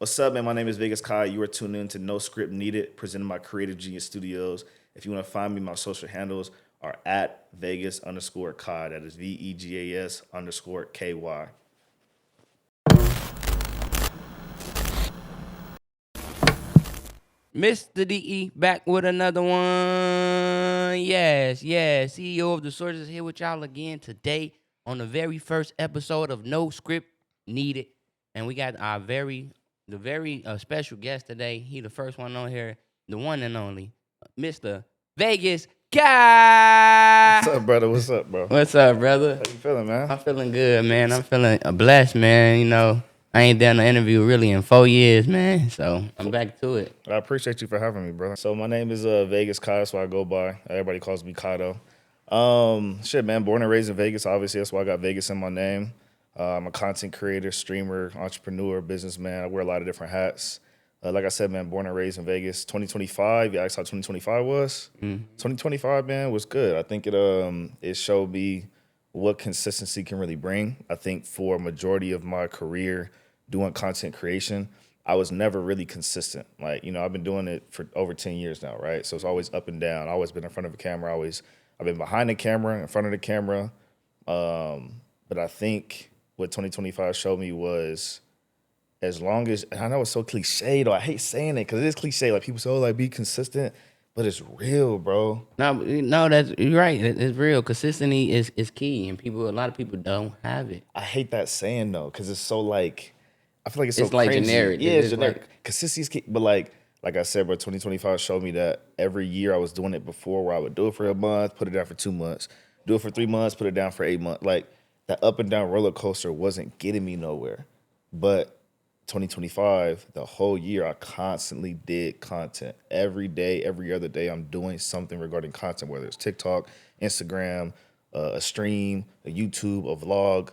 What's up, man? My name is Vegas Kai. You are tuned in to No Script Needed, presented by Creative Genius Studios. If you want to find me, my social handles are at Vegas underscore Kai. That is VEGAS underscore KY. Mr. DE back with another one. Yes. CEO of the Sources here with y'all again today on the very first episode of No Script Needed. And we got our very special guest today. He the first one on here, the one and only, Mr. Vegas What's Guy. up, brother? What's up, bro? What's up, brother? How you feeling, man? I'm feeling good, man. I'm feeling blessed, man. I ain't done an interview really in 4 years, man. So I'm back to it. I appreciate you for having me, brother. So my name is Vegas Kai. That's what I go by. Everybody calls me Kato. Shit, man. Born and raised in Vegas. Obviously, that's why I got Vegas in my name. I'm a content creator, streamer, entrepreneur, businessman. I wear a lot of different hats. Like I said, man, born and raised in Vegas. 2025. You asked how 2025 was. 2025, man, was good. I think it showed me what consistency can really bring. I think for a majority of my career doing content creation, I was never really consistent. Like, I've been doing it for over 10 years now, right? So it's always up and down. Always been in front of a camera. I've been behind the camera, in front of the camera. But I think what 2025 showed me was as long as, and I know it's so cliche though, I hate saying it because it is cliche. Like people say, oh, like be consistent, but it's real, bro. No, that's you're right. It's real. Consistency is key, and a lot of people don't have it. I hate that saying though, because it's so like, I feel like it's so It's like cringy. generic. Yeah, It's it's just generic. like Consistency is key, but like I said, bro, 2025 showed me that every year I was doing it before, where I would do it for a month, put it down for 2 months, do it for 3 months, put it down for 8 months. Like that up and down roller coaster wasn't getting me nowhere, but 2025, the whole year, I constantly did content. Every day, every other day, I'm doing something regarding content, whether it's TikTok, Instagram, a stream, a YouTube, a vlog,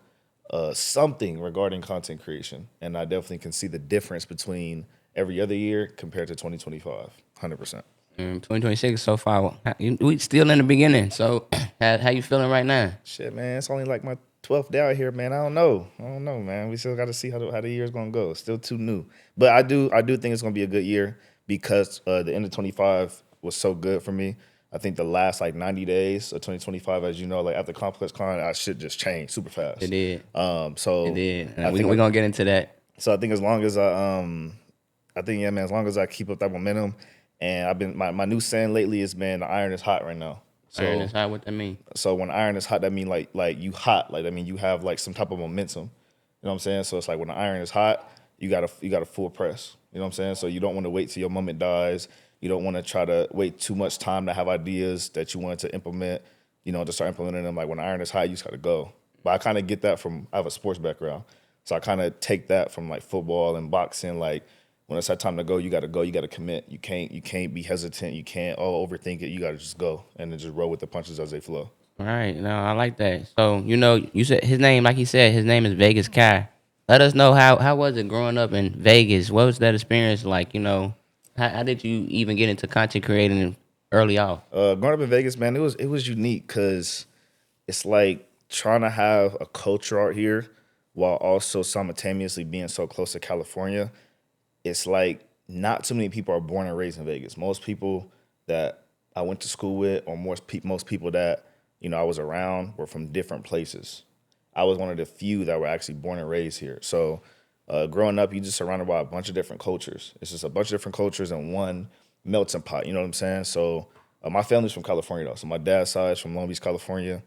something regarding content creation. And I definitely can see the difference between every other year compared to 2025, 100%. 2026 so far. We still in the beginning. So how you feeling right now? Shit, man, it's only like my 12th day out here, man. I don't know, man. We still got to see how the year's gonna go. It's still too new, but I do think it's gonna be a good year because the end of 25 was so good for me. I think the last like 90 days of 2025, as you know, like after Complex Con, I shit just changed super fast. It did. It So did. I And we think we gonna get into that. so I think as long as I think yeah, man, as long as I keep up that momentum, and I've been my new saying lately is, man, the iron is hot right now. Iron So is hot. What that mean? so when iron is hot, that mean like you hot. Like I mean you have like some type of momentum. You know what I'm saying? So it's like when the iron is hot, you got to full press. You know what I'm saying? So you don't want to wait till your moment dies. You don't want to try to wait too much time to have ideas that you want to implement. To start implementing them. Like when the iron is hot, you just got to go. But I kind of get that from I have a sports background, so I kind of take that from like football and boxing. Like when it's that time to go, you got to go. You got to commit. You can't be hesitant. You can't overthink it. You got to just go and then just roll with the punches as they flow. All right. No, I like that. So you said his name, like he said, his name is Vegas Kai. Let us know how was it growing up in Vegas? What was that experience like? How did you even get into content creating early off? Growing up in Vegas, man, it was unique because it's like trying to have a culture out here while also simultaneously being so close to California. It's like not too many people are born and raised in Vegas. Most people that I went to school with, or most people that I was around, were from different places. I was one of the few that were actually born and raised here. So growing up, you just surrounded by a bunch of different cultures. It's just a bunch of different cultures in one melting pot. You know what I'm saying? So my family's from California though. So my dad's side is from Long Beach, California,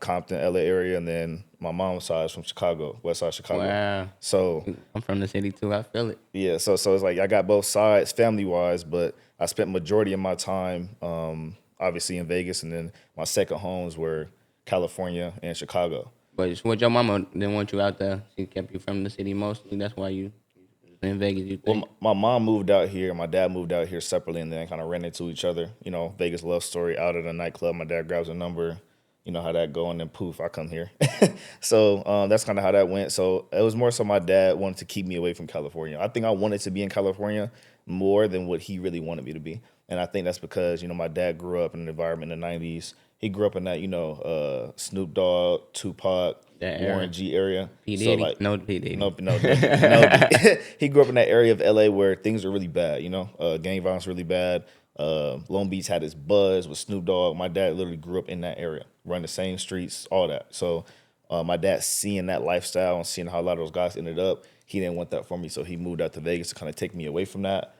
Compton, LA area, and then my mom's side is from Chicago, West Side Chicago. Wow. So I'm from the city too. I feel it. yeah, so it's like I got both sides family wise, but I spent majority of my time obviously in Vegas, and then my second homes were California and Chicago. But it's what your mama didn't want you out there. She kept you from the city mostly. That's why you in Vegas. You Well, think? my mom moved out here, my dad moved out here separately, and then kind of ran into each other. Vegas love story, out at a nightclub. My dad grabs a number. You know how that go, and then poof, I come here. So that's kind of how that went. So it was more so my dad wanted to keep me away from California. I think I wanted to be in California more than what he really wanted me to be. And I think that's because, my dad grew up in an environment in the 90s. He grew up in that, Snoop Dogg, Tupac, That Warren era. G area. P So Diddy, like, no P Diddy. no Diddy, no Diddy. He grew up in that area of LA where things are really bad. Gang violence really bad. Long Beach had its buzz with Snoop Dogg. My dad literally grew up in that area, run the same streets, all that. So my dad seeing that lifestyle and seeing how a lot of those guys ended up, he didn't want that for me. So he moved out to Vegas to kind of take me away from that.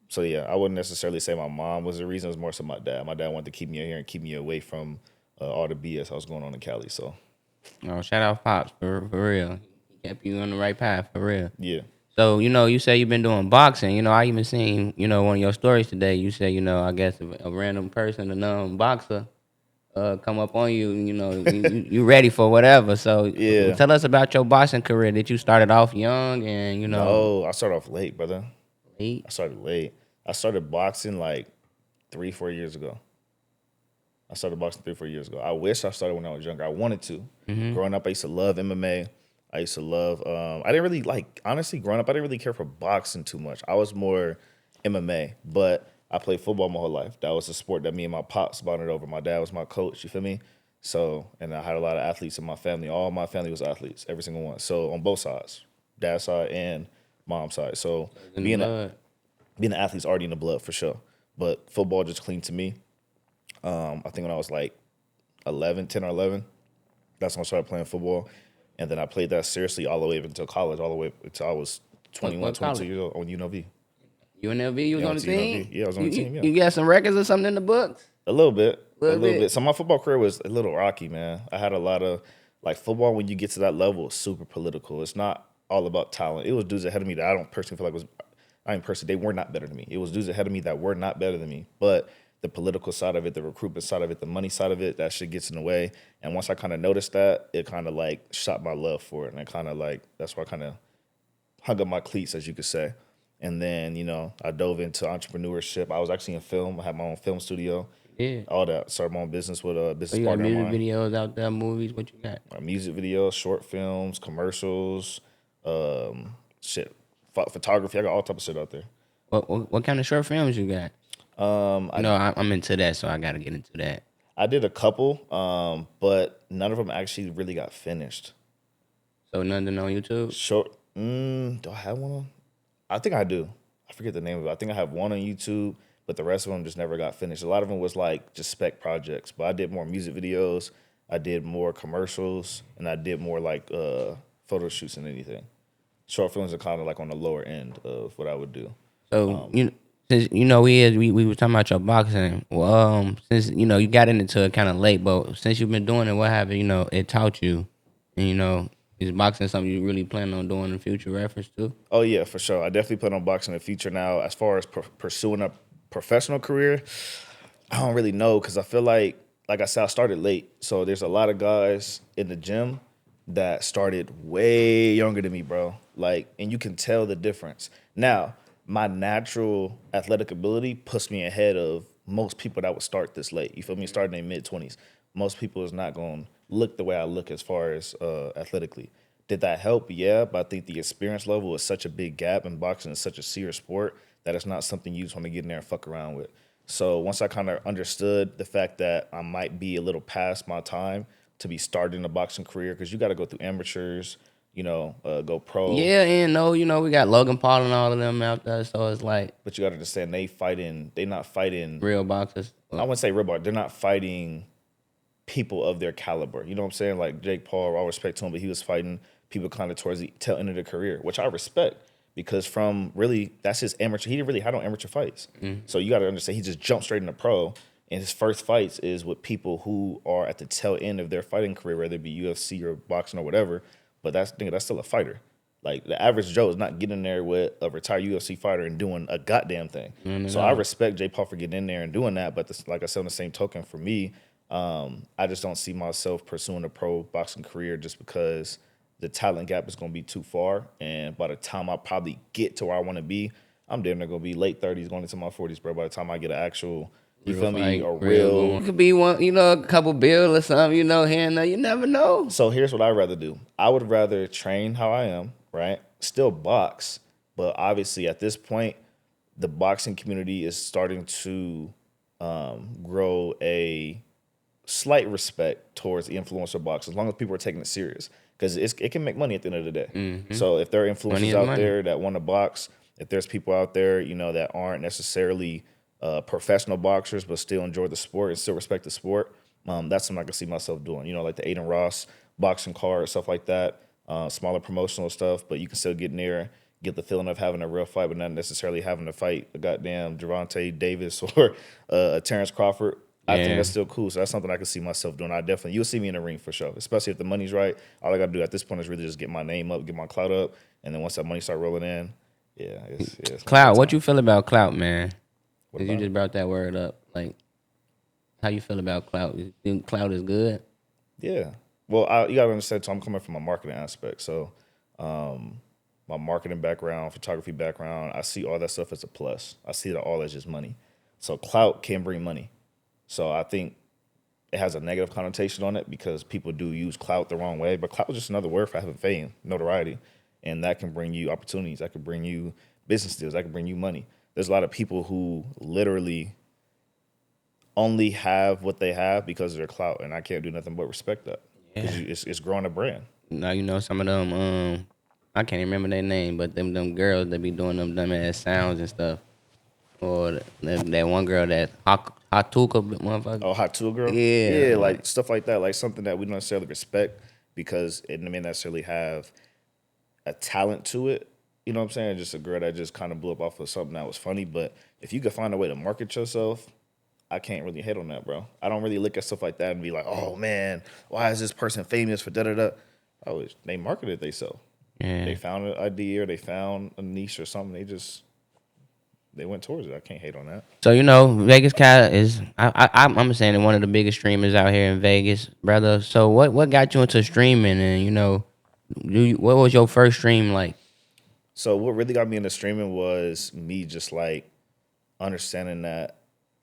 So yeah, I wouldn't necessarily say my mom was the reason. It was more so my dad. My dad wanted to keep me in here and keep me away from all the BS I was going on in Cali. So Oh, shout out Pops for real. He kept you on the right path for real. yeah, So, you say you've been doing boxing. I even seen, one of your stories today. You said, I guess a random person, a non-boxer, come up on you, you ready for whatever. So, yeah. tell us about your boxing career. Did you start it off young and, No, I started off late, brother. late? I started late. I started boxing like 3, 4 years ago. I started boxing 3, 4 years ago. I wish I started when I was younger. I wanted to. Growing up, I used to love MMA. I used to love. I didn't really like. Honestly, growing up, I didn't really care for boxing too much. I was more MMA, but I played football my whole life. That was the sport that me and my pops bonded over. My dad was my coach. You feel me? So, and I had a lot of athletes in my family. All my family was athletes, every single one. So on both sides, dad side and mom side. So In the being a, blood. being an athlete's already in the blood for sure. But football just clean to me. I think when I was like 10 or 11, that's when I started playing football. And then I played that seriously all the way up until college, all the way until I was What 22 college? years old on UNLV. UNLV, you was Yeah, I on went the to UNLV. team? Yeah, I was on the You, team, you, yeah. you got some records or something in the books? A little bit. A Little little bit. bit. So my football career was a little rocky, man. I had a lot of like football when you get to that level is super political. It's not all about talent. It was dudes ahead of me that I don't personally feel like was I mean personally, they were not better than me. It was dudes ahead of me that were not better than me. But the political side of it, the recruitment side of it, the money side of it, that shit gets in the way. And once I kind of noticed that, it kind of like shot my love for it. And it kind of like that's why I kind of hung up my cleats, as you could say. And then, I dove into entrepreneurship. I was actually in film. I had my own film studio, Yeah. all that. Started my own business with a So business you got partner of music mine. videos out there, movies, what you got? Music videos, short films, commercials, shit, photography. I got all type of shit out there. What kind of short films you got? I I'm into that, so I gotta get into that. I did a couple, but none of them actually really got finished. So nothing on YouTube? Short. Do I have one on? I think I do. I forget the name of it. I think I have one on YouTube, but the rest of them just never got finished. A lot of them was like just spec projects, but I did more music videos. I did more commercials, and I did more like photo shoots than anything. Short films are kind of like on the lower end of what I would do. So since we were talking about your boxing. Well, since you got into it kind of late, but since you've been doing it, what have it taught you? And is boxing something you really plan on doing in future reference to? Oh yeah, for sure. I definitely plan on boxing in the future. Now, as far as pursuing a professional career, I don't really know because I feel like I said, I started late. So there's a lot of guys in the gym that started way younger than me, bro. Like, and you can tell the difference. Now, my natural athletic ability puts me ahead of most people that would start this late. You feel me? Starting in mid 20s. Most people is not going to look the way I look as far as athletically. Did that help? Yeah, but I think the experience level is such a big gap, and boxing is such a serious sport that it's not something you just want to get in there and fuck around with. So once I kind of understood the fact that I might be a little past my time to be starting a boxing career, because you got to go through amateurs, go pro, Yeah, and no, we got Logan Paul and all of them out there, so it's like but you got to understand they not fighting. real boxers. I wouldn't say real boxing. They're not fighting people of their caliber. You know what I'm saying? Like Jake Paul, all respect to him, but he was fighting people kind of towards the tail end of their career, which I respect because from really, that's his amateur. He didn't really had no amateur fights. So you got to understand, he just jumped straight into pro. And his first fights is with people who are at the tail end of their fighting career, whether it be UFC or boxing or whatever. But that's still a fighter. Like the average Joe is not getting there with a retired UFC fighter and doing a goddamn thing. So I respect Jay Paul for getting in there and doing that. But like I said, on the same token, for me, I just don't see myself pursuing a pro boxing career just because the talent gap is going to be too far. And by the time I probably get to where I want to be, I'm damn near going to be late 30s, going into my 40s, bro. By the time I get an actual, you Real feel me, fight, a real real. one. It could be one, a couple bill or something, here and there. You never know. So here's what I'd rather do. I would rather train how I am, right? Still box, but obviously at this point, the boxing community is starting to grow a slight respect towards the influencer box as long as people are taking it serious because it can make money at the end of the day. So if there are Money influencers is out money. there that want to box, if there's people out there that aren't necessarily professional boxers but still enjoy the sport and still respect the sport, that's something I can see myself doing. Like the Aiden Ross boxing card, stuff like that, smaller promotional stuff, but you can still get in there, get the feeling of having a real fight, but not necessarily having to fight a goddamn Gervonta Davis or Terrence Crawford. I think Yeah. that's still cool. So that's something I can see myself doing. You'll see me in the ring for sure, especially if the money's right. All I got to do at this point is really just get my name up, get my clout up, and then once that money start rolling in, it's gonna be Clout, that what time. you feel about Clout, man? What Cause you about it? just brought that word up. Like, how you feel about Clout? You think Clout is good? Yeah. Well, you got to understand, too, I'm coming from a marketing aspect. So my marketing background, photography background, I see all that stuff as a plus. I see it all as just money. So clout can bring money. So I think it has a negative connotation on it because people do use clout the wrong way. But clout is just another word for having fame, notoriety. And that can bring you opportunities. That can bring you business deals. That can bring you money. There's a lot of people who literally only have what they have because of their clout. And I can't do nothing but respect that because Yeah. it's growing a brand. Now you know some of them. I can't remember their name, but them girls that be doing them dumb ass sounds and stuff. Or that one girl that Hatuka motherfucker. Oh, hot tool girl. Yeah, Yeah, like like stuff like that, like something that we don't necessarily respect because it may necessarily have a talent to it. You know what I'm saying? Just a girl that just kind of blew up off of something that was funny. But if you could find a way to market yourself, I can't really hate on that, bro. I don't really look at stuff like that and be like, oh man, why is this person famous for da da da? Oh, they marketed themselves. yeah. They found an idea or they found a niche or something. They went towards it. I can't hate on that. So Vegas Cat is I'm saying one of the biggest streamers out here in Vegas, brother. So what got you into streaming, and what was your first stream like? So what really got me into streaming was me just like understanding that,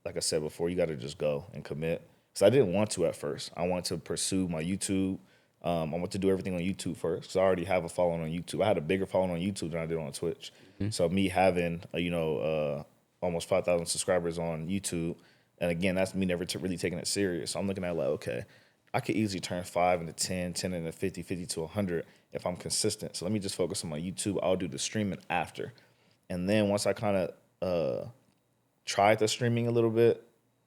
like I said before, you got to just go and commit. Because I didn't want to at first. I wanted to pursue my YouTube. I want to do everything on YouTube first. Because I already have a following on YouTube. I had a bigger following on YouTube than I did on Twitch. So me having, almost 5,000 subscribers on YouTube, and again, that's me never really taking it serious. So I'm looking at like, okay, I could easily turn 5 into 10, 10 into 50, 50 to 100 if I'm consistent. So let me just focus on my YouTube. I'll do the streaming after. And then once I kind of tried the streaming a little bit,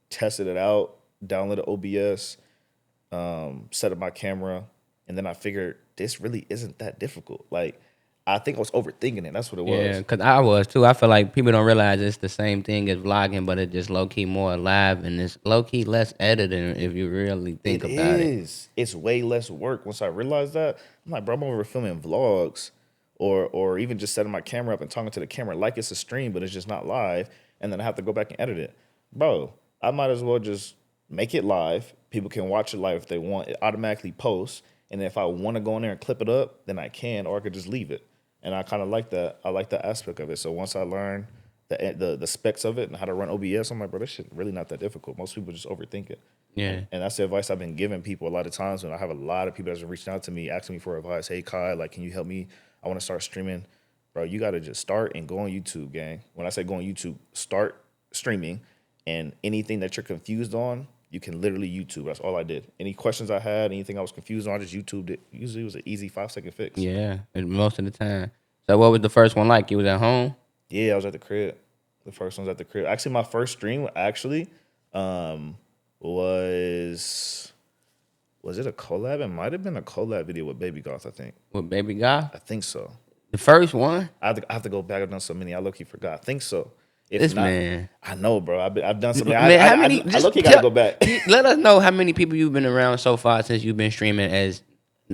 tested it out, downloaded OBS, set up my camera, and then I figured this really isn't that difficult. Like, I think I was overthinking it. That's what it Yeah, was. cause I was too. I feel like people don't realize it's the same thing as vlogging, but it's just low key more live and it's low key less editing if you really think It about it. is. It's way less work. Once I realized that, I'm like, bro, I'm over filming vlogs or even just setting my camera up and talking to the camera like it's a stream, but it's just not live. And then I have to go back and edit it. Bro, I might as well just make it live. People can watch it live if they want. It automatically posts. And if I want to go in there and clip it up, then I can, or I could just leave it. And I kind of like that. I like that aspect of it. So once I learned the specs of it and how to run OBS, I'm like, bro, this shit really not that difficult. Most people just overthink it. Yeah. And that's the advice I've been giving people a lot of times when I have a lot of people that's been reaching out to me, asking me for advice. Hey, Kai, like, can you help me? I want to start streaming. Bro, you got to just start and go on YouTube, gang. When I say go on YouTube, start streaming. And anything that you're confused on, you can literally YouTube. That's all I did. Any questions I had, anything I was confused on, I just YouTubed it. Usually it was an easy 5-second fix. Yeah, most of the time. So what was the first one like? You was at home? Yeah, I was at the crib. The first one's at the crib. Actually, my first stream was was it a collab? It might have been a collab video with Baby Goth, I think. With Baby Guy? I think so. The first one? I have to go back. I've done so many. I low-key forgot. I think so. If This not, man. I know, bro. I've done so many. Man, how many? I low-key got to go back. Let us know how many people you've been around so far since you've been streaming as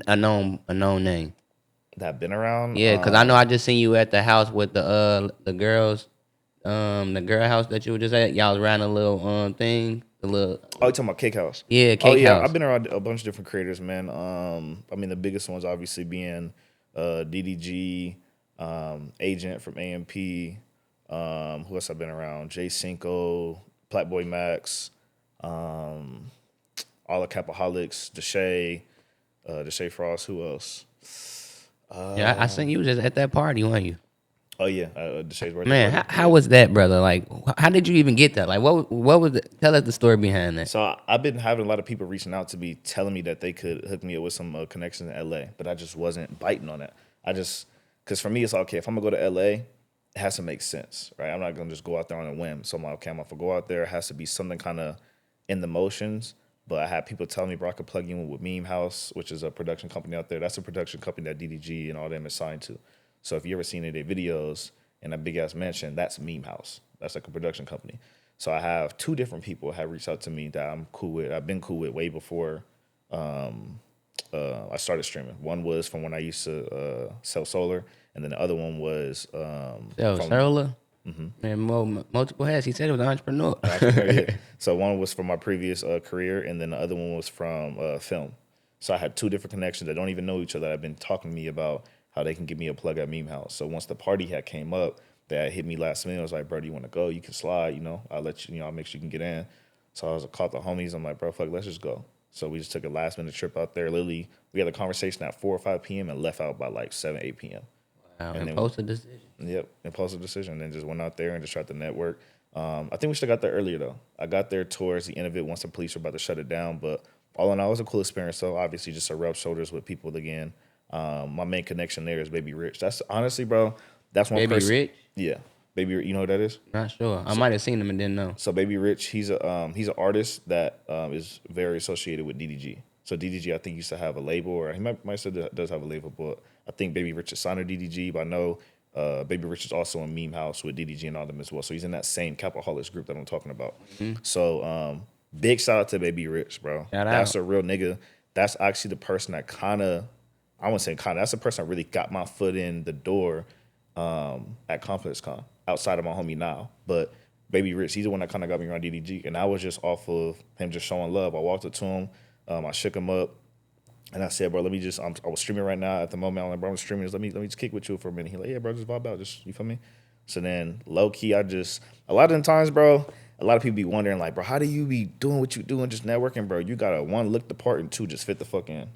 a known name. That have been around. Yeah, because I know I just seen you at the house with the girls, the girl house that you were just at. Y'all was riding a little thing, the little Oh, you talking about Cake House? yeah, Oh cake yeah, house. I've been around a bunch of different creators, man. I mean the biggest ones obviously being DDG, Agent from AMP. Who else I've been around? Jay Cinco, Blackboy Max, all the Capaholics, Deshae Frost. Who else? Yeah, I seen you was just at that party, weren't you? Oh yeah, the Shay's birthday Man, party. how Yeah. was that, brother? Like, how did you even get that? Like, what was it? Tell us the story behind that. So I've been having a lot of people reaching out to me, telling me that they could hook me up with some connections in LA, but I just wasn't biting on it. Because for me, it's okay. If I'm gonna go to LA, it has to make sense, right? I'm not gonna just go out there on a whim. So I'm like, okay, I'm gonna go out there. It has to be something kind of in the motions. But I had people telling me, bro, I could plug you in with Meme House, which is a production company out there. That's a production company that DDG and all them is signed to. So if you ever seen any of their videos in a big ass mansion, that's Meme House. That's like a production company. So I have two different people have reached out to me that I'm cool with. I've been cool with way before I started streaming. One was from when I used to sell solar, and then the other one was So, from Solar, man, multiple hats. He said he was an entrepreneur. entrepreneur. Yeah. So one was from my previous career, and then the other one was from film. So I had two different connections that don't even know each other. That have been talking to me about how they can give me a plug at Meme House. So once the party had came up, that hit me last minute. I was like, bro, do you want to go? You can slide. I'll let you. I'll make sure you can get in. So I was called the homies. I'm like, bro, fuck, let's just go. So we just took a last minute trip out there. Literally, we had a conversation at 4 or 5 p.m. and left out by like 7, 8 p.m. Wow, And and then posted decision. Yep, impulsive decision. And then just went out there and just tried to network. I think we should have got there earlier though. I got there towards the end of it once the police were about to shut it down. But all in all, it was a cool experience. So obviously, just to rub shoulders with people again. My main connection there is Baby Rich. That's honestly, bro. That's one Baby person. Rich? Yeah, Baby. You know who that is? Not sure. I might have seen him and didn't know. So Baby Rich, he's an artist that is very associated with DDG. So DDG, I think used to have a label, or he might still does have a label, but I think Baby Rich is signed to DDG. But I know Baby Rich is also in Meme House with DDG and all them as well. So he's in that same Capaholics group that I'm talking about. So big shout out to Baby Rich, bro. Shout That's out. a real nigga. That's actually the person that I wouldn't say kind of, that's the person that really got my foot in the door at Complex Con outside of my homie now. But Baby Rich, he's the one that kind of got me around DDG. And I was just off of him just showing love. I walked up to him, I shook him up, and I said, bro, I was streaming right now at the moment. I'm like, bro, I'm streaming. Let me just kick with you for a minute. He like, yeah, bro, just vibe out. Just, you feel me? So then low key, a lot of the times, bro, a lot of people be wondering, like, bro, how do you be doing what you do and just networking, bro? You gotta, one, look the part, and two, just fit the fuck in.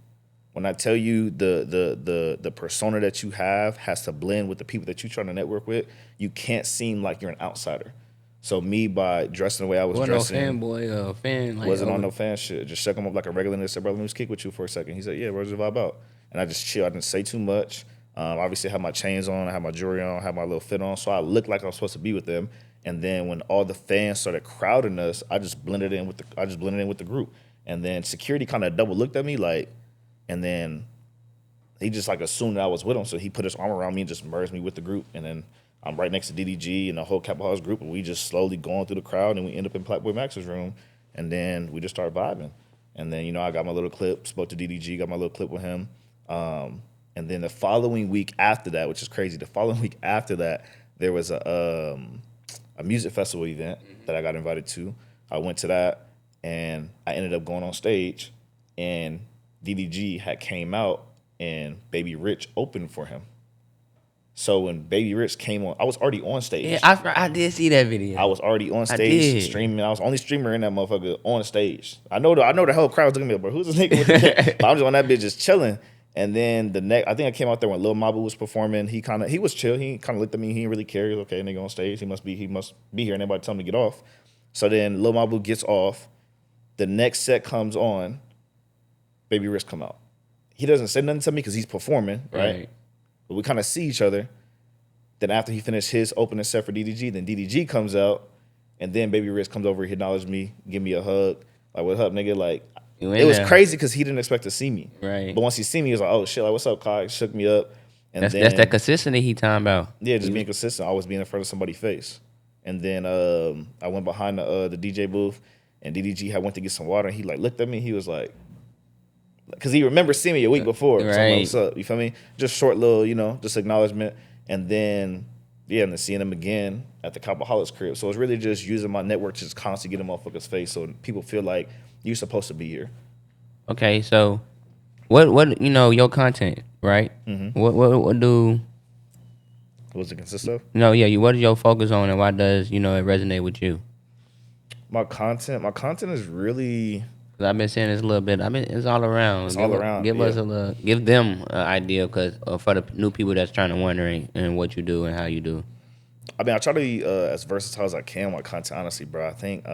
When I tell you the persona that you have has to blend with the people that you're trying to network with, you can't seem like you're an outsider. So me, by dressing the way I was Wasn't no dressing, fanboy or fan like wasn't on over. no fan shit. Just shook him up like a regular nigga. Said, bro, let me just kick with you for a second. He said, yeah, bro, just vibe out. And I just chill. I didn't say too much. Obviously, I had my chains on. I had my jewelry on. I had my little fit on. So I looked like I was supposed to be with them. And then when all the fans started crowding us, I just blended in with the group. And then security kind of double looked at me like, and then he just like assumed that I was with him. So he put his arm around me and just merged me with the group. And then I'm right next to DDG and the whole Capitol House group. And we just slowly going through the crowd and we end up in Blackboy Max's room. And then we just started vibing. And then, I got my little clip, spoke to DDG, got my little clip with him. And then the following week after that, which is crazy, the following week after that, there was a music festival event that I got invited to. I went to that and I ended up going on stage and DDG had came out and Baby Rich opened for him. So when Baby Rich came on, I was already on stage. Yeah, I did see that video. I was already on I stage did. streaming. I was the only streamer in that motherfucker on stage. I know the whole crowd was looking at me, but who's this nigga with the kid? But I'm just on that bitch just chilling. And then I think I came out there when Lil Mabu was performing. He was chill. He kind of looked at me. He didn't really care. He was okay, nigga on stage. He must be here. And everybody tell him to get off. So then Lil Mabu gets off. The next set comes on. Baby Rich come out. He doesn't say nothing to me because he's performing, right? But we kind of see each other. Then after he finished his opening set for DDG, then DDG comes out, and then Baby Rich comes over, he acknowledged me, give me a hug, like, what's up, nigga? Like, it was crazy because he didn't expect to see me. Right. But once he see me, he was like, oh shit, like, what's up, Kai? Shook me up. And That's then that consistency he talking about. yeah, just being consistent, always being in front of somebody's face. And then I went behind the DJ booth, and DDG had went to get some water, and he like looked at me, he was like, because he remembers seeing me a week before. So I'm like, what's up? You feel me? Just short little, just acknowledgement. And then, and then seeing him again at the Copperholics crib. So it's really just using my network to just constantly get in motherfuckers' face so people feel like you're supposed to be here. Okay, so what your content, right? Mm-hmm. What do What does it consist of? what is your focus on and why does it resonate with you? My content is really Cause I've been saying this a little bit. It's all around. It's all around. Give us Yeah. a little, give them an idea, cause for the new people that's trying to wondering and what you do and how you do. I mean, I try to be as versatile as I can with content, honestly, bro. I think,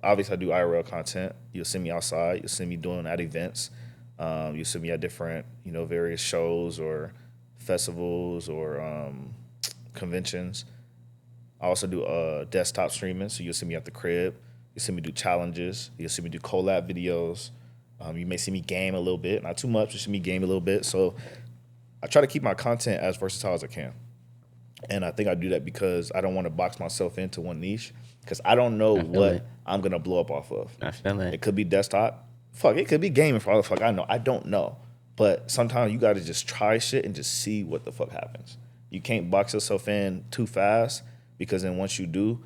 obviously, I do IRL content. You'll see me outside. You'll see me doing at events. You'll see me at different, various shows or festivals or conventions. I also do desktop streaming, so you'll see me at the crib. You'll see me do challenges. You'll see me do collab videos. You may see me game a little bit, not too much. You see me game a little bit. So I try to keep my content as versatile as I can. And I think I do that because I don't want to box myself into one niche because I don't know I feel what it. I'm going to blow up off of. I feel It it. could be desktop. Fuck, it could be gaming for all the fuck I know. I don't know. But sometimes you got to just try shit and just see what the fuck happens. You can't box yourself in too fast because then once you do,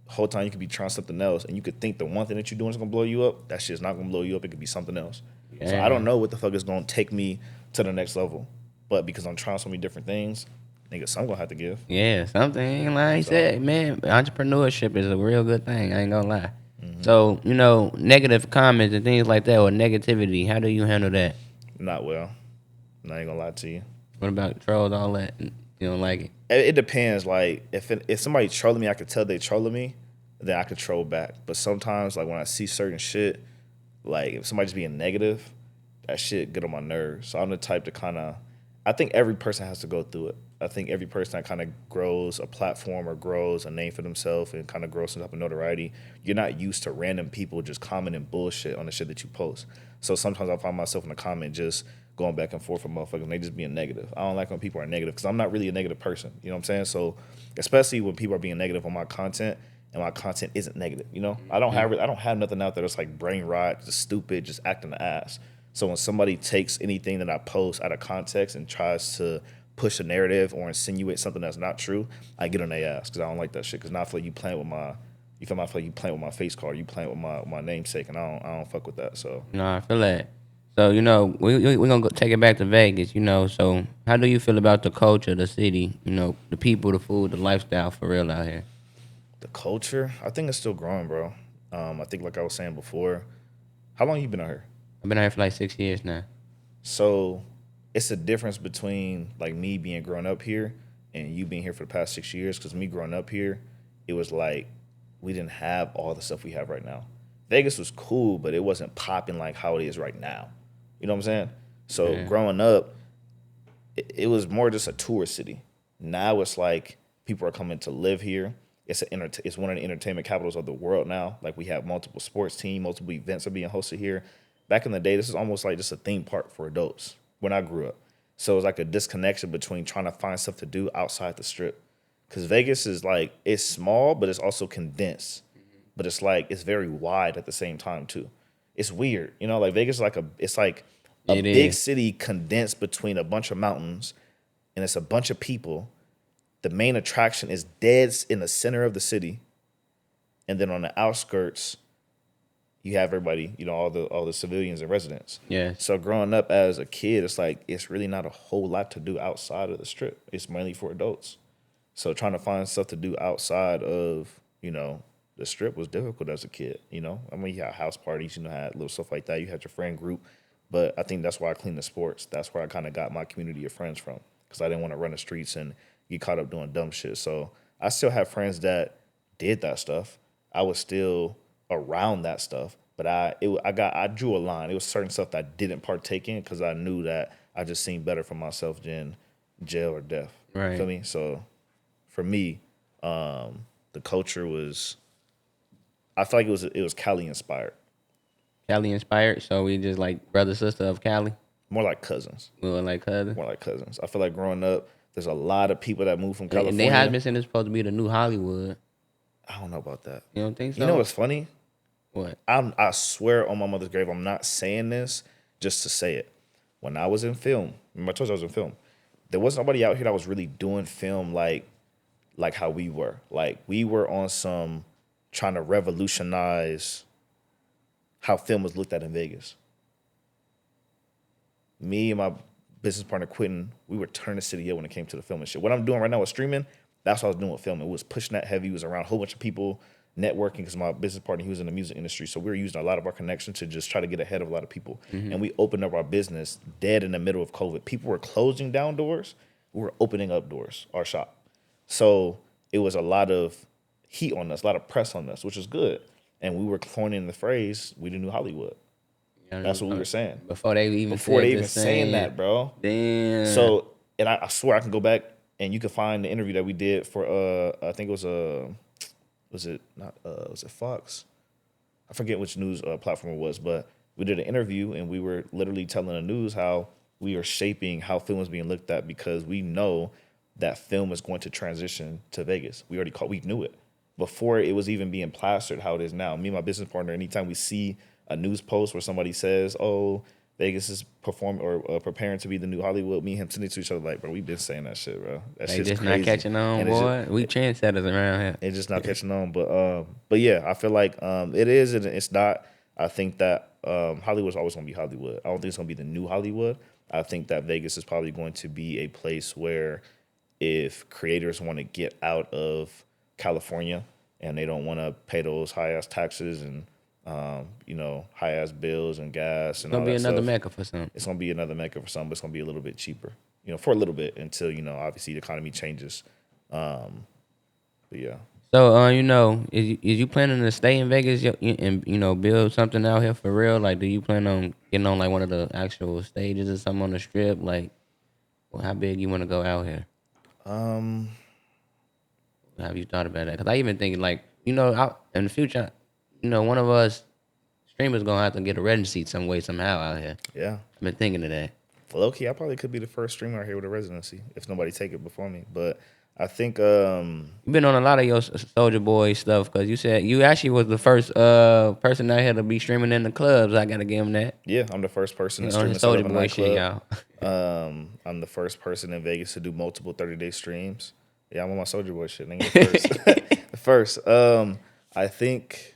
the whole time you could be trying something else and you could think the one thing that you're doing is going to blow you up. That shit's not going to blow you up. It could be something else. So I Yeah. don't know what the fuck is going to take me to the next level. But because I'm trying so many different things, nigga, some going to have to give. Yeah, something like I So, said, man. Entrepreneurship is a real good thing. I ain't gonna lie. So negative comments and things like that, or negativity. How do you handle that? not well. I'm not even going to lie to you. What about trolls? All that you don't like it? It depends. Like if somebody trolling me, I could tell they trolling me, then I could troll back. But sometimes, like when I see certain shit, like if somebody's being negative, that shit get on my nerves. So I'm the type to kind of, I think every person has to go through it. I think every person that kind of grows a platform or grows a name for themselves and kind of grows some type of notoriety, you're not used to random people just commenting bullshit on the shit that you post. So sometimes I find myself in the comment just going back and forth with motherfuckers and they just being negative. I don't like when people are negative because I'm not really a negative person. You know what I'm saying? So especially when people are being negative on my content and my content isn't negative. I don't have nothing out there that's like brain rot, just stupid, just acting the ass. So when somebody takes anything that I post out of context and tries to push a narrative or insinuate something that's not true, I get on their ass because I don't like that shit. Because now I feel like you playing with my, you feel me? I feel like you playing with my face card, you playing with my namesake, and I don't fuck with that. So No, I feel that. So we're gonna take it back to Vegas. So how do you feel about the culture, the city? The people, the food, the lifestyle for real out here. the culture, I think it's still growing, bro. I think like I was saying before, how long you been out here? I've been out here for like 6 years now. So it's a difference between like me being grown up here and you being here for the past 6 years. Because me growing up here, it was like we didn't have all the stuff we have right now. Vegas was cool, but it wasn't popping like how it is right now. You know what I'm saying? So Yeah. growing up, it was more just a tourist city. Now it's like people are coming to live here. It's one of the entertainment capitals of the world now. Like we have multiple sports teams, multiple events are being hosted here. Back in the day, this is almost like just a theme park for adults when I grew up. So it was like a disconnection between trying to find stuff to do outside the strip. Because Vegas is like, it's small, but it's also condensed. But it's like, it's very wide at the same time too. It's weird. Like Vegas is it's like a It big is. city condensed between a bunch of mountains and it's a bunch of people. The main attraction is dead in the center of the city. And then on the outskirts, you have everybody, all the civilians and residents. Yes. So growing up as a kid, it's like it's really not a whole lot to do outside of the strip. It's mainly for adults. So trying to find stuff to do outside of, the strip was difficult as a kid, I mean, you had house parties, had little stuff like that. You had your friend group. But I think that's why I cleaned the sports. That's where I kind of got my community of friends from because I didn't want to run the streets and get caught up doing dumb shit. So I still have friends that did that stuff. I was still around that stuff, but I drew a line. It was certain stuff that I didn't partake in because I knew that I just seen better for myself than jail or death. Right. Feel me? So for me, the culture was. I feel like it was Cali inspired, Cali inspired. So we just like brother sister of Cali. more like cousins. We were like cousin. More like cousins. I feel like growing up, there's a lot of people that moved from And they California. has been saying it's supposed to be the new Hollywood. I don't know about that. You don't think so? You know what's funny? What? I swear on my mother's grave, I'm not saying this just to say it. When I was in film, remember I told you I was in film. There was nobody out here that was really doing film like how we were. Like we were on some trying to revolutionize how film was looked at in Vegas. Me and my business partner Quentin, we were turning the city up when it came to the film and shit. What I'm doing right now with streaming, that's what I was doing with filming. It was pushing that heavy. It was around a whole bunch of people. networking because my business partner, he was in the music industry. So we were using a lot of our connections to just try to get ahead of a lot of people. And we opened up our business dead in the middle of COVID. People were closing down doors. We were opening up doors, our shop. So it was a lot of heat on us, a lot of press on us, which is good. And we were coining the phrase, we the new Hollywood. That's what we were saying. Before they even Before said they the even saying saying. that, bro. Damn. So, and I swear I can go back and you can find the interview that we did for I think it was was it Fox? I forget which news platform it was, but we did an interview and we were literally telling the news how we are shaping how film is being looked at because we know that film is going to transition to Vegas. We knew it before it was even being plastered how it is now. Me and my business partner, anytime we see a news post where somebody says, "Oh, Vegas is performing or preparing to be the new Hollywood," me and him sending to each other like, "Bro, we've been saying that shit, bro. That They shit's just crazy." not catching on, And boy. We trendsetters around here. it's just not catching on. But yeah, I feel like it is and it's not. I think that Hollywood's always gonna be Hollywood. I don't think it's gonna be the new Hollywood. I think that Vegas is probably going to be a place where if creators want to get out of California and they don't want to pay those high ass taxes and high ass bills and gas and It's all gonna be that another stuff, Mecca for something. it's gonna be another mecca for some, but it's gonna be a little bit cheaper, for a little bit until obviously the economy changes. But yeah. So, is you planning to stay in Vegas and build something out here for real? Like, do you plan on getting on like one of the actual stages or something on the strip? Like, well, how big you want to go out here? Have you thought about that? Because I even think like, out in the future, one of us streamers gonna have to get a residency some way somehow out here. Yeah. I've been thinking of that. Low key, I probably could be the first streamer out here with a residency if nobody take it before me. But I think You've been on a lot of your Soldier Boy stuff because you said you actually was the first person out here to be streaming in the clubs. I gotta give him that. yeah, I'm the first person to On stream his inside of Soldier a Boy shit, nightclub. y'all. I'm the first person in Vegas to do multiple 30-day streams. Yeah, I'm on my Soldier Boy shit. Nigga, the first. the first. I think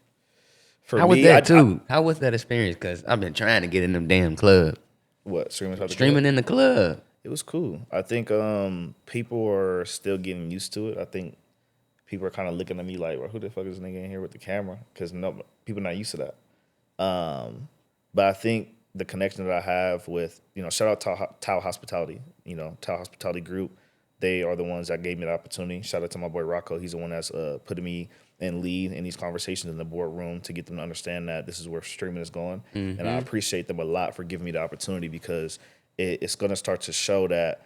for How was me, that too? How was that experience? Because I've been trying to get in them damn clubs. what streaming? Inside the Streaming club? in the club. It was cool. I think people are still getting used to it. I think people are kind of looking at me like, well, who the fuck is this nigga in here with the camera? Because no, people not used to that. But I think the connection that I have with, shout out to Tao Hospitality, Tao Hospitality Group. They are the ones that gave me the opportunity. Shout out to my boy Rocco. He's the one that's putting me in lead in these conversations in the boardroom to get them to understand that this is where streaming is going. And I appreciate them a lot for giving me the opportunity because it's going to start to show that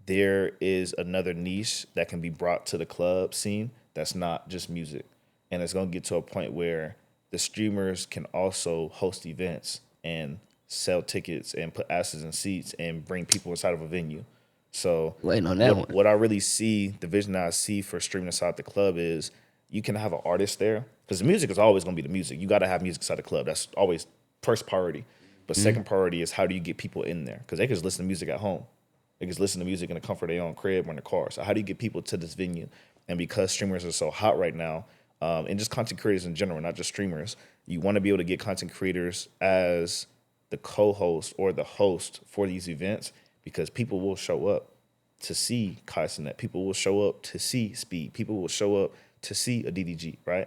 there is another niche that can be brought to the club scene that's not just music. And it's going to get to a point where the streamers can also host events and sell tickets and put asses in seats and bring people inside of a venue. So Waiting on that one. what I really see, the vision that I see for streaming inside the club is you can have an artist there because the music is always going to be the music. You got to have music inside the club. That's always first priority. But second priority is how do you get people in there? Because they can just listen to music at home. They can just listen to music in the comfort of their own crib or in the car. So how do you get people to this venue? And because streamers are so hot right now, and just content creators in general, not just streamers, you want to be able to get content creators as the co-host or the host for these events because people will show up to see Kaisenet. People will show up to see Speed. People will show up to see a DDG, right?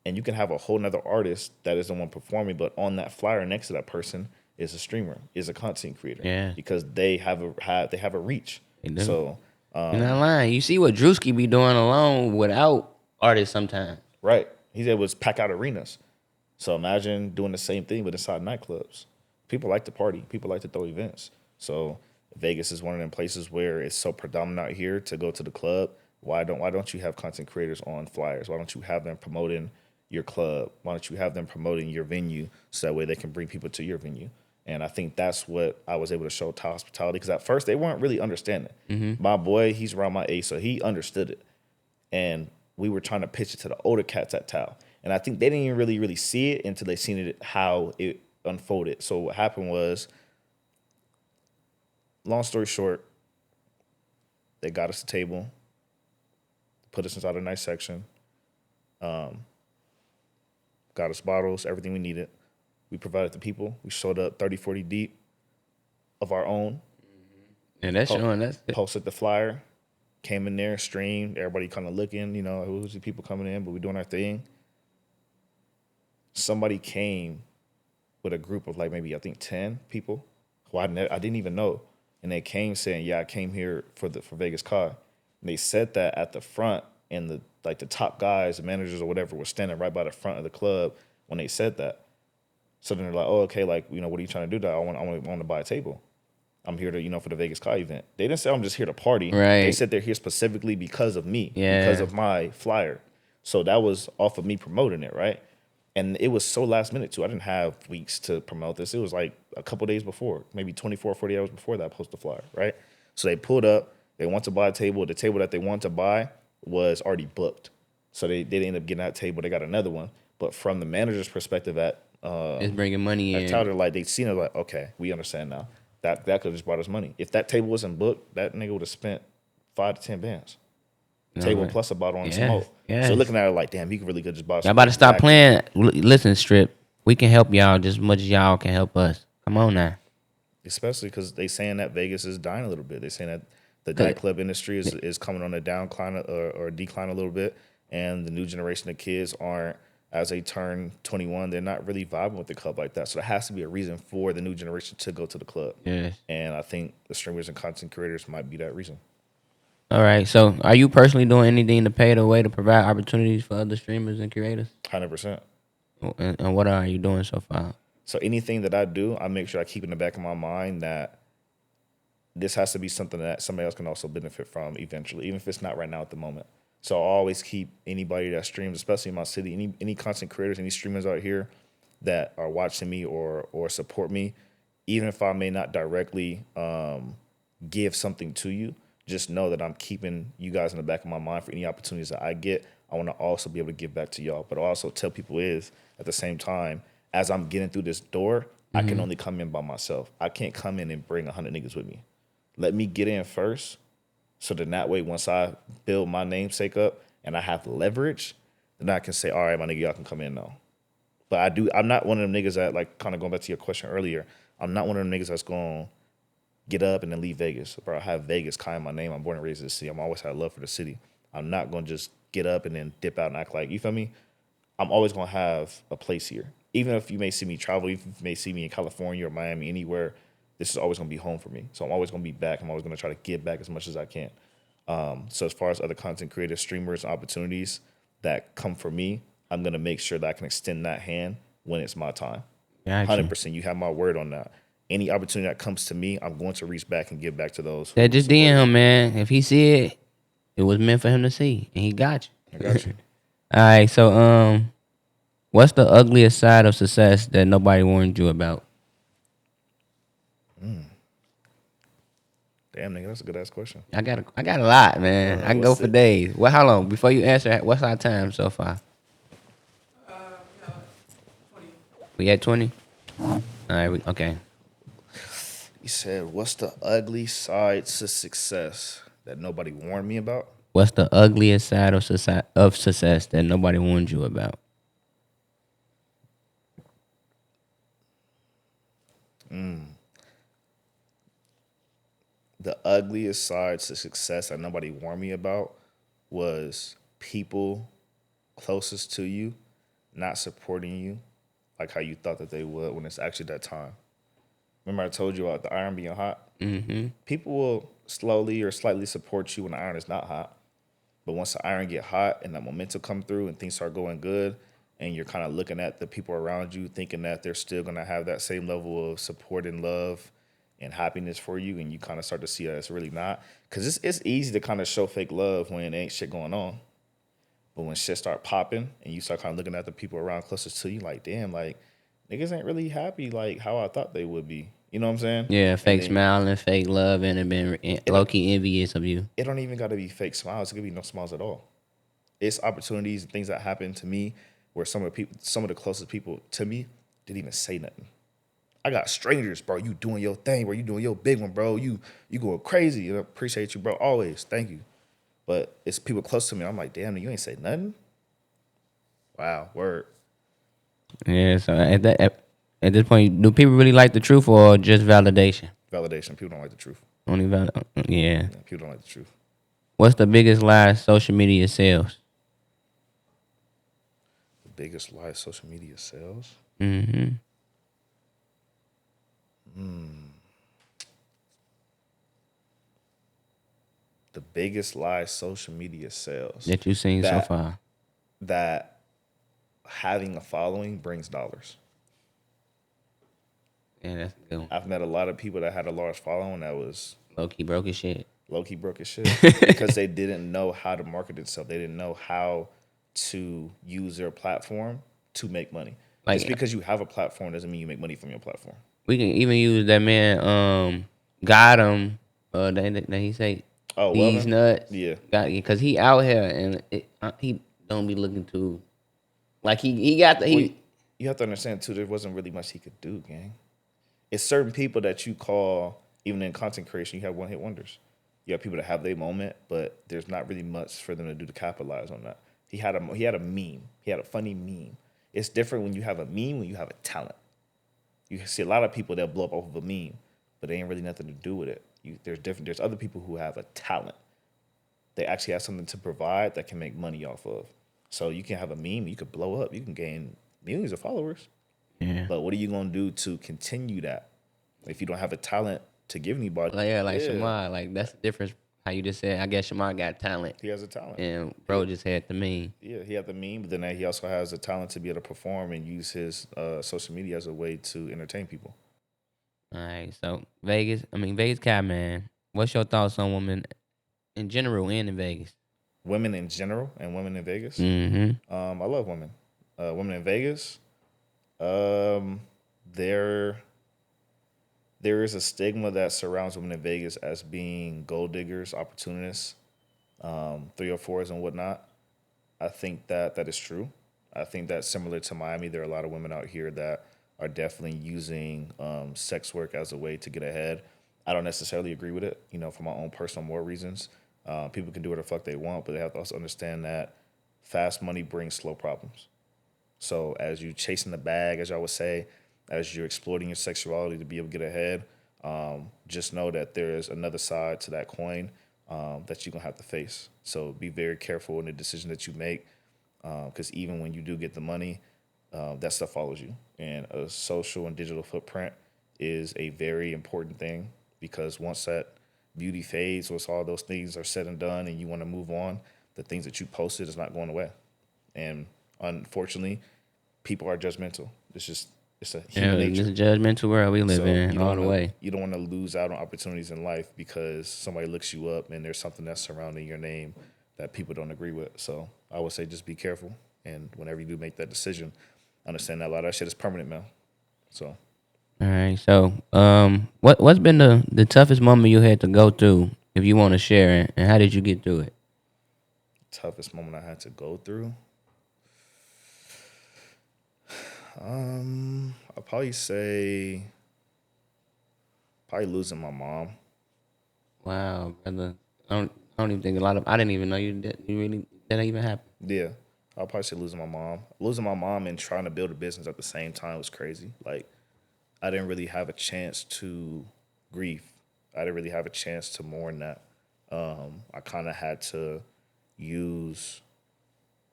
And you can have a whole nother artist that is the one performing, but on that flyer next to that person is a streamer, is a content creator. Yeah. Because they have a reach. They do. So You're not lying. You see what Drewski be doing alone without artists sometimes. right. He's able to pack out arenas. So imagine doing the same thing but inside nightclubs. People like to party. People like to throw events. So Vegas is one of them places where it's so predominant out here to go to the club. Why don't you have content creators on flyers? Why don't you have them promoting your club? Why don't you have them promoting your venue so that way they can bring people to your venue? And I think that's what I was able to show to hospitality because at first they weren't really understanding. My boy, he's around my age, so he understood it. And we were trying to pitch it to the older cats at Tao. And I think they didn't even really see it until they seen it how it unfolded. So what happened was, long story short, they got us a table, put us inside a nice section, got us bottles, everything we needed. We provided the people. We showed up 30, 40 deep of our own. And that's showing that's Posted the flyer, came in there, streamed, everybody kind of looking, who's the people coming in, but we doing our thing. somebody came with a group of like maybe I think 10 people who I didn't even know, and they came saying, "Yeah, I came here for Vegas Con." And they said that at the front, and the top guys, the managers or whatever, were standing right by the front of the club when they said that. So then they're like, "Oh, okay, like what are you trying to do? That I want to buy a table. I'm here to for the Vegas Con event." They didn't say I'm just here to party. They Right. said they're here specifically because of me, because Yeah. of my flyer. So that was off of me promoting it, right? And it was so last minute too. I didn't have weeks to promote this. It was like a couple days before, maybe 24, 40 hours before that I posted the flyer, right? So they pulled up, they want to buy a table. The table that they want to buy was already booked. So they didn't end up getting that table. They got another one. But from the manager's perspective It's bringing money at in. Touter, like they seen it like, okay, we understand now. That could have just brought us money. If that table wasn't booked, that nigga would have spent 5 to 10 bands. Table Right. plus a bottle and Yes, smoke. yes. So looking at it like, damn, he could really just buy Y'all some. about to stop black- playing. Listen, Strip. We can help y'all just as much as y'all can help us. Come on now. Especially because they saying that Vegas is dying a little bit. They saying that the Good. nightclub industry is coming on a downcline or decline a little bit, and the new generation of kids aren't, as they turn 21, they're not really vibing with the club like that. So there has to be a reason for the new generation to go to the club. Yes. And I think the streamers and content creators might be that reason. All right. So, are you personally doing anything to pay the way to provide opportunities for other streamers and creators? 100%. And what are you doing so far? So anything that I do, I make sure I keep in the back of my mind that this has to be something that somebody else can also benefit from eventually, even if it's not right now at the moment. So I always keep anybody that streams, especially in my city, any content creators, any streamers out here that are watching me or support me, even if I may not directly give something to you, just know that I'm keeping you guys in the back of my mind for any opportunities that I get. I want to also be able to give back to y'all, but I also tell people is at the same time, as I'm getting through this door, I can only come in by myself. I can't come in and bring 100 niggas with me. Let me get in first, so then that way, once I build my namesake up and I have leverage, then I can say, all right, my nigga, y'all can come in now. But I'm not one of them niggas that, like, kind of going back to your question earlier, I'm not one of them niggas that's going to get up and then leave Vegas. Bro, I have Vegas kind of my name. I'm born and raised in the city. I'm always had love for the city. I'm not going to just get up and then dip out and act like, you feel me? I'm always going to have a place here. Even if you may see me travel, even if you may see me in California or Miami, anywhere, this is always going to be home for me. So I'm always going to be back. I'm always going to try to give back as much as I can. So as far as other content creators, streamers, opportunities that come for me, I'm going to make sure that I can extend that hand when it's my time. Gotcha. 100%. You have my word on that. Any opportunity that comes to me, I'm going to reach back and give back to those. That just DM him, man. If he see it, it was meant for him to see, and he got you. I got you. All right. So, what's the ugliest side of success that nobody warned you about? Damn, nigga, that's a good ass question. I got a lot, man. I can go what's for it? days. Well, how long before you answer? What's our time so far? We at 20. All right. Okay. You said, what's the ugly side to success that nobody warned me about? What's the ugliest side of success that nobody warned you about? The ugliest side to success that nobody warned me about was people closest to you not supporting you like how you thought that they would when it's actually that time. Remember I told you about the iron being hot? Mm-hmm. People will slowly or slightly support you when the iron is not hot. But once the iron get hot and that momentum come through and things start going good, and you're kind of looking at the people around you thinking that they're still going to have that same level of support and love and happiness for you, and you kind of start to see that it's really not. Because it's easy to kind of show fake love when ain't shit going on. But when shit start popping and you start kind of looking at the people around closest to you, like, damn, like, niggas ain't really happy like how I thought they would be. You know what I'm saying? Yeah, And fake then smiling, fake love, and it been low key envious of you. it don't even got to be fake smiles. It could be no smiles at all. It's opportunities and things that happen to me where some of the closest people to me didn't even say nothing. I got strangers, bro. You doing your thing, bro. You doing your big one, bro. You going crazy. I appreciate you, bro. Always. Thank you. But it's people close to me. I'm like, damn, you ain't say nothing. Wow, word. Yeah. So at this point, do people really like the truth or just validation? Validation. People don't like the truth. Only yeah. Yeah, people don't like the truth. What's the biggest lie social media sells? biggest lie social media sells? Mm-hmm. The biggest lie social media sells. That you've seen so That far. that having a following brings dollars. Yeah, that's a good one. I've met a lot of people that had a large following that was Low key broke as shit. low key broke as shit because they didn't know how to market itself. They didn't know how to use their platform to make money. Just Like because you have a platform doesn't mean you make money from your platform. we can even use that man. Got him. That he say Oh, these Weldon? nuts. Yeah. Got because he out here and he don't be looking to like he got the Well, he. you have to understand too, there wasn't really much he could do, gang. It's certain people that you call, even in content creation, you have one hit wonders. You have people that have their moment, but there's not really much for them to do to capitalize on that. He had a meme. He had a funny meme. It's different when you have a meme when you have a talent. You see a lot of people that blow up off of a meme, but they ain't really nothing to do with it. There's other people who have a talent. They actually have something to provide that can make money off of. So you can have a meme, you could blow up, you can gain millions of followers. Yeah. But what are you gonna do to continue that if you don't have a talent to give anybody? Like yeah, like Yeah, Shamar, like that's the difference. How you just said, I guess Shamar got talent, he has a talent. and bro just had the meme. Yeah, he had the meme, but then he also has the talent to be able to perform and use his social media as a way to entertain people. All right, so Vegas Cat man, what's your thoughts on women in general and in Vegas? Women in general and women in Vegas. Mm-hmm. I love women. Women in Vegas. Um, there there is a stigma that surrounds women in Vegas as being gold diggers, opportunists, 304s and whatnot. I think that that is true. I think that similar to Miami, there are a lot of women out here that are definitely using sex work as a way to get ahead. I don't necessarily agree with it, for my own personal moral reasons. People can do whatever the fuck they want, but they have to also understand that fast money brings slow problems. So as you chasing the bag, as I would say, as you're exploiting your sexuality to be able to get ahead, just know that there is another side to that coin that you're gonna have to face. So be very careful in the decision that you make, because even when you do get the money, that stuff follows you. And a social and digital footprint is a very important thing because once that beauty fades, once all those things are said and done, and you want to move on, the things that you posted is not going away. And unfortunately, people are judgmental. It's a Yeah, human this nature. judgmental world we live So in all the way. you don't want to lose out on opportunities in life because somebody looks you up and there's something that's surrounding your name that people don't agree with. So I would say just be careful, and whenever you do make that decision, understand that a lot of that shit is permanent, man. So All right, so what's been the toughest moment you had to go through, if you want to share it, and how did you get through it? toughest moment I had to go through. I'll probably say probably losing my mom. Wow, brother, I don't even think a lot of I didn't even know you really that even happened. Yeah. I'll probably say losing my mom. Losing my mom and trying to build a business at the same time was crazy. Like, I didn't really have a chance to grieve. I didn't really have a chance to mourn that. I kind of had to use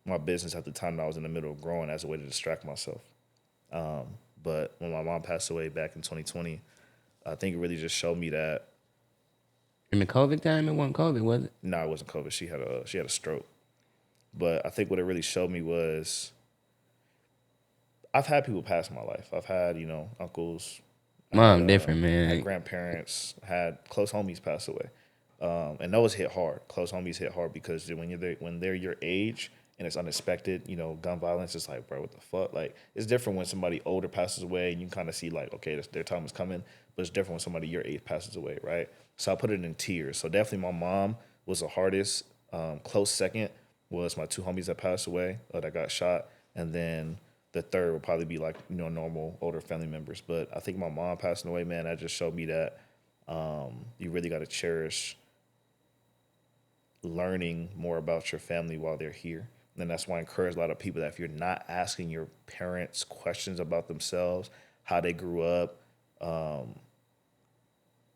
my business at the time that I was in the middle of growing as a way to distract myself. But when my mom passed away back in 2020, I think it really just showed me that In the COVID time, it wasn't COVID, was it? no, it wasn't COVID. She had a stroke. But I think what it really showed me was I've had people pass in my life. I've had, uncles, Mom, different had man. grandparents, had close homies pass away. And those hit hard. Close homies hit hard because when they're your age and it's unexpected, gun violence is like, bro, what the fuck? Like, it's different when somebody older passes away and you kind of see like, okay, their time is coming. But it's different when somebody your age passes away, right? So I put it in tiers. So definitely my mom was the hardest. Close second was my two homies that passed away, that got shot, and then the third would probably be like normal older family members. But I think my mom passing away, man, that just showed me that you really got to cherish learning more about your family while they're here. And that's why I encourage a lot of people that if you're not asking your parents questions about themselves, how they grew up,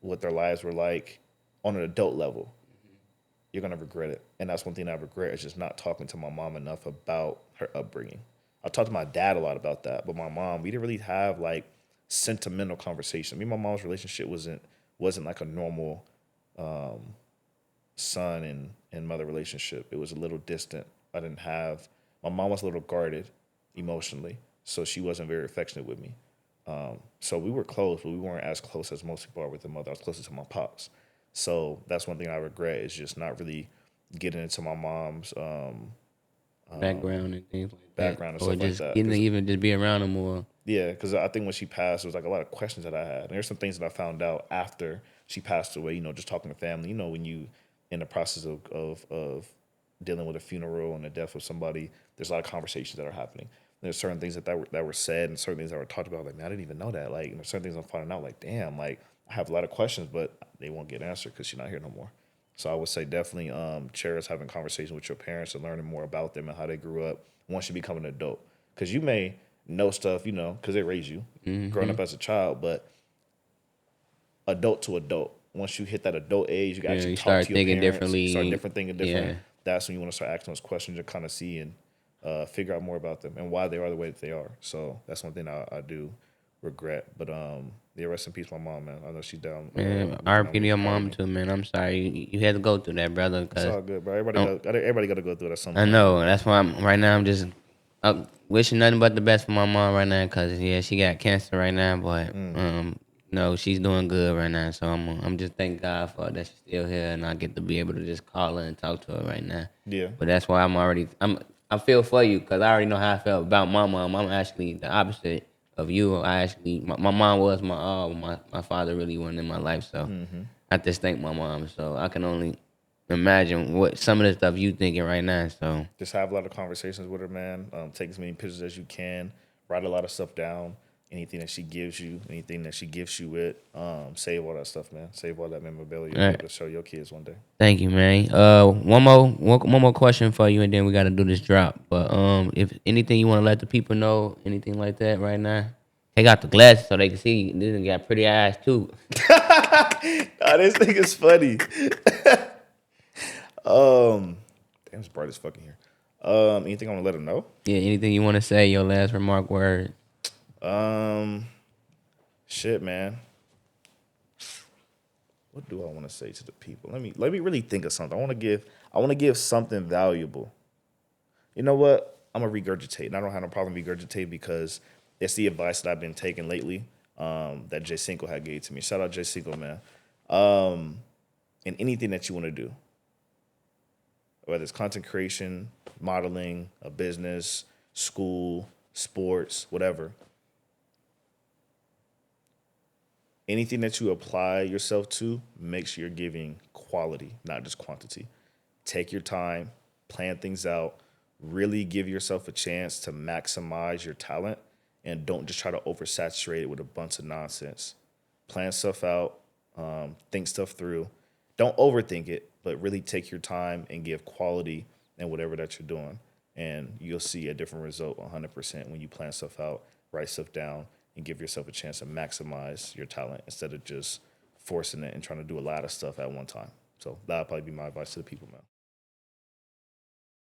what their lives were like on an adult level, you're gonna regret it. And that's one thing I regret is just not talking to my mom enough about her upbringing. I talked to my dad a lot about that, but my mom, we didn't really have like sentimental conversation. Me and my mom's relationship wasn't like a normal son and mother relationship. It was a little distant. I didn't have my mom was a little guarded emotionally, so she wasn't very affectionate with me. So we were close, but we weren't as close as most people are with their mother. I was closer to my pops. So that's one thing I regret is just not really getting into my mom's Background and things like that, background and or stuff like just that. getting to 'Cause even just be around them more. yeah, because I think when she passed, there was like a lot of questions that I had. And there's some things that I found out after she passed away. Just talking to family. When you in the process of dealing with a funeral and the death of somebody, there's a lot of conversations that are happening. There's certain things that were said and certain things that were talked about. Like, man, I didn't even know that. Like, and there's certain things I'm finding out. Like, damn, like I have a lot of questions, but they won't get answered because she's not here no more. So I would say definitely cherish having conversations with your parents and learning more about them and how they grew up once you become an adult. Because you may know stuff, because they raised you growing up as a child, but adult to adult, once you hit that adult age, you can Yeah, actually you talk start to your thinking parents, you start differently. different thinking Yeah. different. That's when you want to start asking those questions and kind of see and figure out more about them and why they are the way that they are. So that's one thing I do regret. But yeah, rest in peace, my mom, man. I know she's down Man, looking RP over to here your proud of mom me. too, man. I'm sorry you had to go through that, brother. It's Cause all good, bro. Everybody um, got to go through it at some I point. know that's why I'm right now. I'm just wishing nothing but the best for my mom right now. Cause yeah, she got cancer right now, but no, she's doing good right now. So I'm just thank God for that she's still here and I get to be able to just call her and talk to her right now. Yeah. But that's why I feel for you because I already know how I felt about my mom. I'm actually the opposite of you. My mom was my all. My father really wasn't in my life, so I just thank my mom. So I can only imagine what some of the stuff you thinking right now. So Just have a lot of conversations with her, man. Take as many pictures as you can. Write a lot of stuff down. Anything that she gives you, anything that she gifts you with, save all that stuff, man. Save all that memorabilia. You'll all be right, able to show your kids one day. thank you, man. One more question for you, and then we got to do this drop. But if anything you want to let the people know, anything like that right now, take out the glasses so they can see. This nigga got pretty eyes too. Nah, this nigga's funny. Damn, it's bright as fucking here. Anything I want to let him know? Yeah, anything you want to say? Your last remark word. Um, Shit, man. What do I want to say to the people? Let me really think of something. I want to give something valuable. You know what? I'm gonna regurgitate, and I don't have no problem regurgitating because it's the advice that I've been taking lately. That Jay Cinco had gave to me. Shout out Jay Cinco, man. And anything that you want to do, whether it's content creation, modeling, a business, school, sports, whatever. Anything that you apply yourself to, make sure you're giving quality, not just quantity. Take your time, plan things out, really give yourself a chance to maximize your talent, and don't just try to oversaturate it with a bunch of nonsense. Plan stuff out, think stuff through. Don't overthink it, but really take your time and give quality in whatever that you're doing. And you'll see a different result 100% when you plan stuff out, write stuff down, and give yourself a chance to maximize your talent instead of just forcing it and trying to do a lot of stuff at one time. So that'll probably be my advice to the people, man.